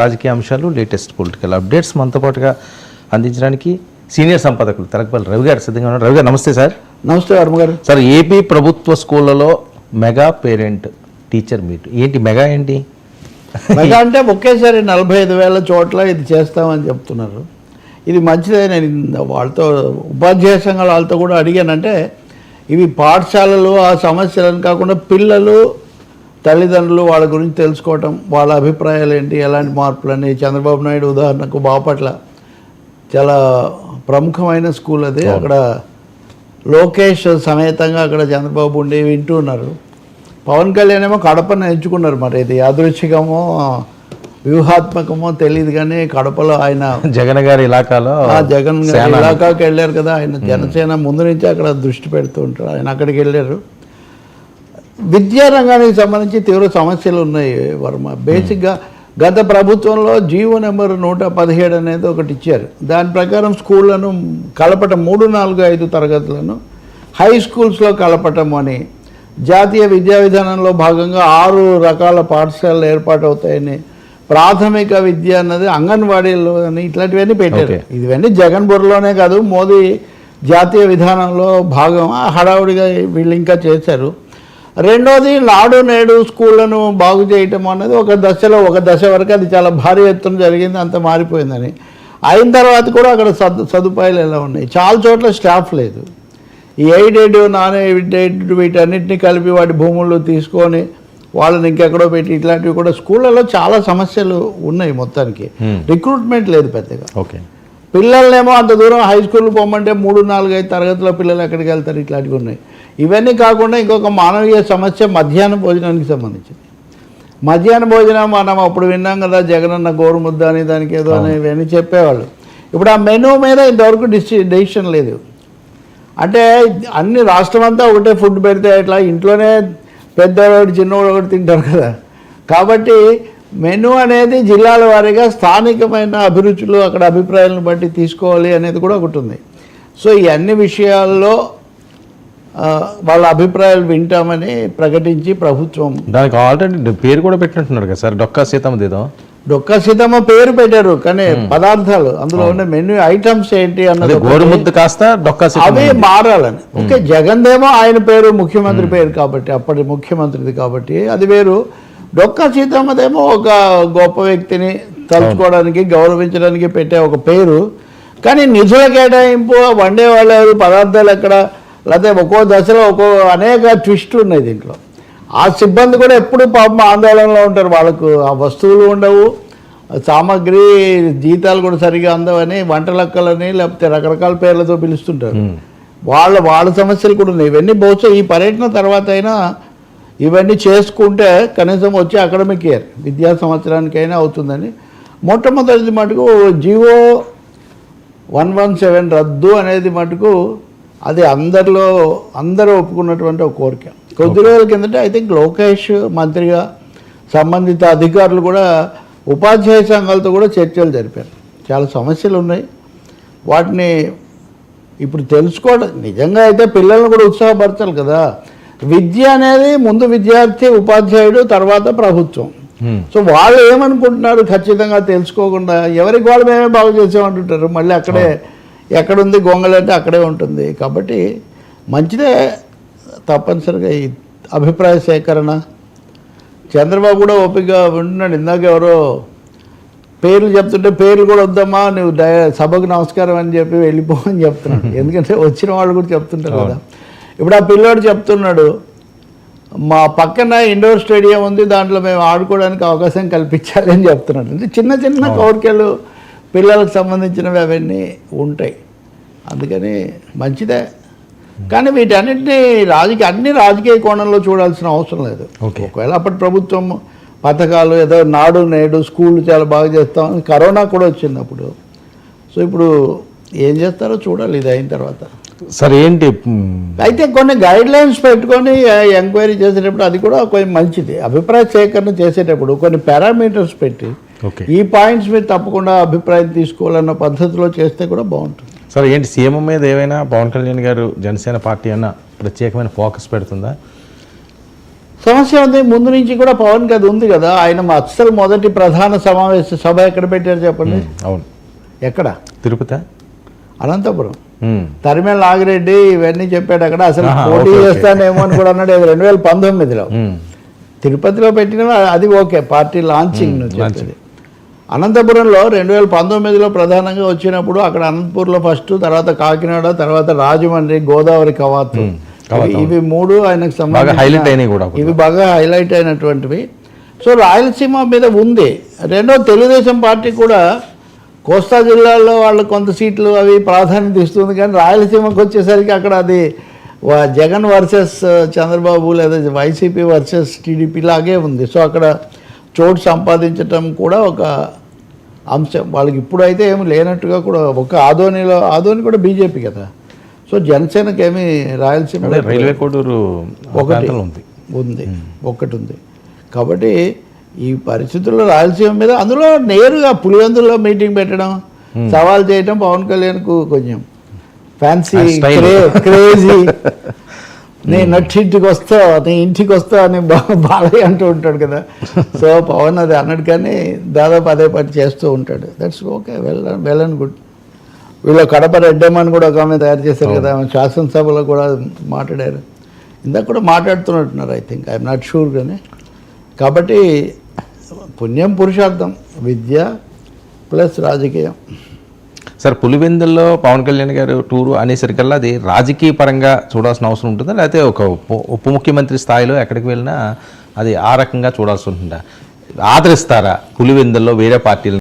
రాజకీయ అంశాలు, latest political updates మనతో పాటుగా అందించడానికి సీనియర్ సంపాదకులు తలకపల్లి రవి గారు సిద్ధంగా ఉన్నారు. రవి గారు నమస్తే సార్. నమస్తే వర్మ గారు. సార్, ఏపీ ప్రభుత్వ స్కూళ్ళలో మెగా పేరెంట్ టీచర్ మీట్ ఏంటి? మెగా ఏంటి? మెగా అంటే ఒకేసారి 45,000 చోట్ల ఇది చేస్తామని చెప్తున్నారు. ఇది మంచిదే. నేను వాళ్ళతో ఉపాధ్యాయ సంఘాల వాళ్ళతో కూడా అడిగానంటే ఇవి పాఠశాలలు ఆ సమస్యలను కాకుండా పిల్లలు తల్లిదండ్రులు వాళ్ళ గురించి తెలుసుకోవటం, వాళ్ళ అభిప్రాయాలు ఏంటి, ఎలాంటి మార్పులని. చంద్రబాబు నాయుడు ఉదాహరణకు బాపట్ల చాలా ప్రముఖమైన స్కూల్ అది. అక్కడ లోకేష్ సమేతంగా అక్కడ చంద్రబాబు ఉండి వింటూ ఉన్నారు. పవన్ కళ్యాణ్ ఏమో కడపను ఎంచుకున్నారు. మరి ఇది యాదృచ్ఛికమో వ్యూహాత్మకమో తెలియదు, కానీ కడపలో ఆయన జగన్ గారి ఇలాకాలో జగన్ గారి ఇలాకాకి వెళ్ళారు కదా. ఆయన జనసేన ముందు నుంచి అక్కడ దృష్టి పెడుతూ ఉంటారు. ఆయన అక్కడికి వెళ్ళారు. విద్యారంగానికి సంబంధించి తీవ్ర సమస్యలు ఉన్నాయి వర్మ. బేసిక్గా గత ప్రభుత్వంలో జీవో నెంబర్ 117 అనేది ఒకటి ఇచ్చారు. దాని ప్రకారం స్కూళ్లను కలపటం 3, 4, 5 తరగతులను హై స్కూల్స్లో కలపటం అని, జాతీయ విద్యా విధానంలో భాగంగా 6 రకాల పాఠశాలలు ఏర్పాటు అవుతాయని, ప్రాథమిక విద్య అన్నది అంగన్వాడీలో అని ఇట్లాంటివన్నీ పెట్టారు. ఇవన్నీ జగన్ బుర్రలోనే కాదు, మోదీ జాతీయ విధానంలో భాగం. హడావుడిగా వీళ్ళు ఇంకా చేశారు. రెండోది నాడు నేడు స్కూళ్లను బాగు చేయటం అనేది ఒక దశ వరకు అది చాలా భారీ ఎత్తున జరిగింది, అంత మారిపోయిందని. అయిన తర్వాత కూడా అక్కడ సదుపాయాలు ఎలా ఉన్నాయి. చాలా చోట్ల స్టాఫ్ లేదు. ఈ ఎయిడెడ్, నాన్ ఎయిడెడ్ వీటన్నిటిని కలిపి వాటి భూములు తీసుకొని వాళ్ళని ఇంకెక్కడో పెట్టి ఇట్లాంటివి కూడా స్కూళ్ళలో చాలా సమస్యలు ఉన్నాయి. మొత్తానికి రిక్రూట్మెంట్ లేదు పెద్దగా. ఓకే, పిల్లల్నేమో అంత దూరం హై స్కూల్ పోమంటే 3, 4, 5 తరగతుల పిల్లలు ఎక్కడికి వెళ్తారు? ఇట్లాంటివి ఉన్నాయి. ఇవన్నీ కాకుండా ఇంకొక మానవీయ సమస్య మధ్యాహ్న భోజనానికి సంబంధించింది. మధ్యాహ్న భోజనం మనం అప్పుడు విన్నాం కదా, జగనన్న గోరుముద్ద అని దానికి ఏదో అని ఇవన్నీ చెప్పేవాళ్ళు. ఇప్పుడు ఆ మెనూ మీద ఇంతవరకు డెసిషన్ లేదు. అంటే అన్ని రాష్ట్రం అంతా ఒకటే ఫుడ్ పెడితే ఎట్లా? ఇంట్లోనే పెద్దవాడు చిన్నవాడు ఒకటి తింటారు కదా. కాబట్టి మెనూ అనేది జిల్లాల వారీగా స్థానికమైన అభిరుచులు, అక్కడ అభిప్రాయాలను బట్టి తీసుకోవాలి అనేది కూడా ఒకటి ఉంది. సో ఈ అన్ని విషయాల్లో వాళ్ళ అభిప్రాయాలు వింటామని ప్రకటించి ప్రభుత్వం దానికి ఆల్రెడీ పేరు కూడా పెట్టినట్టున్నారు కదా సార్, డొక్కా సీతమ్మదేదో. డొక్కా సీతమ్మ పేరు పెట్టారు, కానీ పదార్థాలు అందులో ఉన్న మెనూ ఐటమ్స్ ఏంటి అన్నది గోరుముద్ద కాస్త డొక్కా అవి మారాలని. ఓకే, జగన్ దేమో ఆయన పేరు ముఖ్యమంత్రి పేరు కాబట్టి, అప్పటి ముఖ్యమంత్రిది కాబట్టి అది వేరు. డొక్కా సీతమ్మదేమో ఒక గొప్ప వ్యక్తిని తలుచుకోవడానికి, గౌరవించడానికి పెట్టే ఒక పేరు. కానీ నిధుల కేటాయింపు, వండేవాళ్ళు ఎవరు, పదార్థాలు ఎక్కడ, లేకపోతే ఒక్కో దశలో అనేక ట్విస్టులు ఉన్నాయి దీంట్లో. ఆ సిబ్బంది కూడా ఎప్పుడు పాపం ఆందోళనలో ఉంటారు. వాళ్ళకు ఆ వస్తువులు ఉండవు, సామాగ్రి, జీతాలు కూడా సరిగా అందవని వంటలక్కలని లేకపోతే రకరకాల పేర్లతో పిలుస్తుంటారు. వాళ్ళ సమస్యలు కూడా ఉన్నాయి. ఇవన్నీ బహుశా ఈ పర్యటన తర్వాత అయినా ఇవన్నీ చేసుకుంటే కనీసం వచ్చే అకాడమిక్ ఇయర్ విద్యా సంవత్సరానికైనా అవుతుందని. మొట్టమొదటిది మటుకు జీవో 117 రద్దు అనేది మటుకు అది అందరూ ఒప్పుకున్నటువంటి ఒక కోరిక. కొద్ది రోజుల కిందట ఐ థింక్ లోకేష్ మంత్రిగా సంబంధిత అధికారులు కూడా ఉపాధ్యాయ సంఘాలతో కూడా చర్చలు జరిపారు. చాలా సమస్యలు ఉన్నాయి, వాటిని ఇప్పుడు తెలుసుకోవడం. నిజంగా అయితే పిల్లలను కూడా ఉత్సాహపరచాలి కదా. విద్య అనేది ముందు విద్యార్థి, ఉపాధ్యాయుడు, తర్వాత ప్రభుత్వం. సో వాళ్ళు ఏమనుకుంటున్నారు ఖచ్చితంగా తెలుసుకోకుండా ఎవరికి వాళ్ళు మేమే బాగు చేసామంటుంటారు. మళ్ళీ అక్కడే ఎక్కడుంది గొంగలంటే అక్కడే ఉంటుంది. కాబట్టి మంచిదే, తప్పనిసరిగా ఈ అభిప్రాయ సేకరణ. చంద్రబాబు కూడా ఓపిక ఉంటున్నాడు. ఇందాక ఎవరో పేర్లు చెప్తుంటే పేర్లు కూడా వద్దమ్మా, నువ్వు సభకు నమస్కారం అని చెప్పి వెళ్ళిపోమని చెప్తున్నాడు. ఎందుకంటే వచ్చిన వాళ్ళు కూడా చెప్తుంటారు కదా. ఇప్పుడు ఆ పిల్లోడు చెప్తున్నాడు, మా పక్కన ఇండోర్ స్టేడియం ఉంది, దాంట్లో మేము ఆడుకోవడానికి అవకాశం కల్పించాలి అని చెప్తున్నాడు. అంటే చిన్న చిన్న కోరికలు పిల్లలకు సంబంధించినవి అవన్నీ ఉంటాయి. అందుకని మంచిదే. కానీ వీటన్నిటినీ అన్ని రాజకీయ కోణంలో చూడాల్సిన అవసరం లేదు. ఒకవేళ అప్పటి ప్రభుత్వం పథకాలు ఏదో నాడు నేడు స్కూళ్ళు చాలా బాగా చేస్తాం, కరోనా కూడా వచ్చింది అప్పుడు. సో ఇప్పుడు ఏం చేస్తారో చూడాలి ఇది అయిన తర్వాత. సరే ఏంటి అయితే కొన్ని గైడ్ లైన్స్ పెట్టుకొని ఎంక్వైరీ చేసేటప్పుడు అది కూడా కొంచెం మంచిది. అభిప్రాయ సేకరణ చేసేటప్పుడు కొన్ని పారామీటర్స్ పెట్టి ఈ పాయింట్స్ మీద తప్పకుండా అభిప్రాయం తీసుకోవాలన్న పద్ధతిలో చేస్తే కూడా బాగుంటుంది. సరే ఏంటి సీఎం మీద ఏమైనా పవన్ కళ్యాణ్ గారు జనసేన పార్టీ అన్న ప్రత్యేకమైన ఫోకస్ పెడుతుందా? సమస్య ఉంది. ముందు నుంచి కూడా పవన్కి అది ఉంది కదా. ఆయన అస్సలు మొదటి ప్రధాన సమావేశ సభ ఎక్కడ పెట్టారు చెప్పండి? అవును, ఎక్కడ? తిరుపతి, అనంతపురం. తరిమేల నాగిరెడ్డి ఇవన్నీ చెప్పాడు అక్కడ. అసలు పోటీ ఓకే. చేస్తానేమో అని కూడా అన్నాడు 2019లో. తిరుపతిలో పెట్టిన అది ఓకే, పార్టీ లాంచింగ్ నుంచి వచ్చింది. అనంతపురంలో 2019లో ప్రధానంగా వచ్చినప్పుడు అక్కడ అనంతపూర్లో ఫస్ట్, తర్వాత కాకినాడ, తర్వాత రాజమండ్రి, గోదావరి కవాతు, ఇవి మూడు ఆయనకు సంబంధించి ఇవి బాగా హైలైట్ అయినటువంటివి. సో రాయలసీమ మీద ఉంది. రెండో తెలుగుదేశం పార్టీ కూడా కోస్తా జిల్లాలో వాళ్ళు కొంత సీట్లు అవి ప్రాధాన్యత ఇస్తుంది, కానీ రాయలసీమకు వచ్చేసరికి అక్కడ అది జగన్ వర్సెస్ చంద్రబాబు లేదా వైసీపీ వర్సెస్ టీడీపీ లాగే ఉంది. సో అక్కడ చోటు సంపాదించటం కూడా ఒక అంశం. వాళ్ళకి ఇప్పుడైతే ఏమి లేనట్టుగా కూడా ఒక ఆదోని కూడా బీజేపీ కదా. సో జనసేనకి ఏమి రాయలసీమ రైల్వే కోడూరు ఒకటి ఉంది. కాబట్టి ఈ పరిస్థితుల్లో రాయలసీమ మీద, అందులో నేరుగా పులివెందుల్లో మీటింగ్ పెట్టడం, సవాల్ చేయడం పవన్ కళ్యాణ్కు కొంచెం ఫ్యాన్సీ, క్రేజీ. నేను నట్టింటికి వస్తా, నీ ఇంటికి వస్తా అని బాలయ్య అంటూ ఉంటాడు కదా. సో పవన్ అది అన్నాడు, కానీ దాదాపు అదే పని చేస్తూ ఉంటాడు. That's okay, well and good. వీళ్ళు కడప రెడ్డమ్మని కూడా ఒక ఆమె తయారు చేశారు కదా, ఆమె శాసనసభలో కూడా మాట్లాడారు. ఇందాక కూడా మాట్లాడుతున్నట్టున్నారు, I think, I'm not sure. కానీ కాబట్టి పుణ్యం పురుషార్థం, విద్య ప్లస్ రాజకీయం. సార్, పులివెందుల్లో పవన్ కళ్యాణ్ గారు టూరు అనేసరికల్లా అది రాజకీయ పరంగా చూడాల్సిన అవసరం ఉంటుందా, లేకపోతే ఒక ఉప ముఖ్యమంత్రి స్థాయిలో ఎక్కడికి వెళ్ళినా అది ఆ రకంగా చూడాల్సి ఉంటుందా? ఆదరిస్తారా పులివెందుల్లో వేరే పార్టీలు?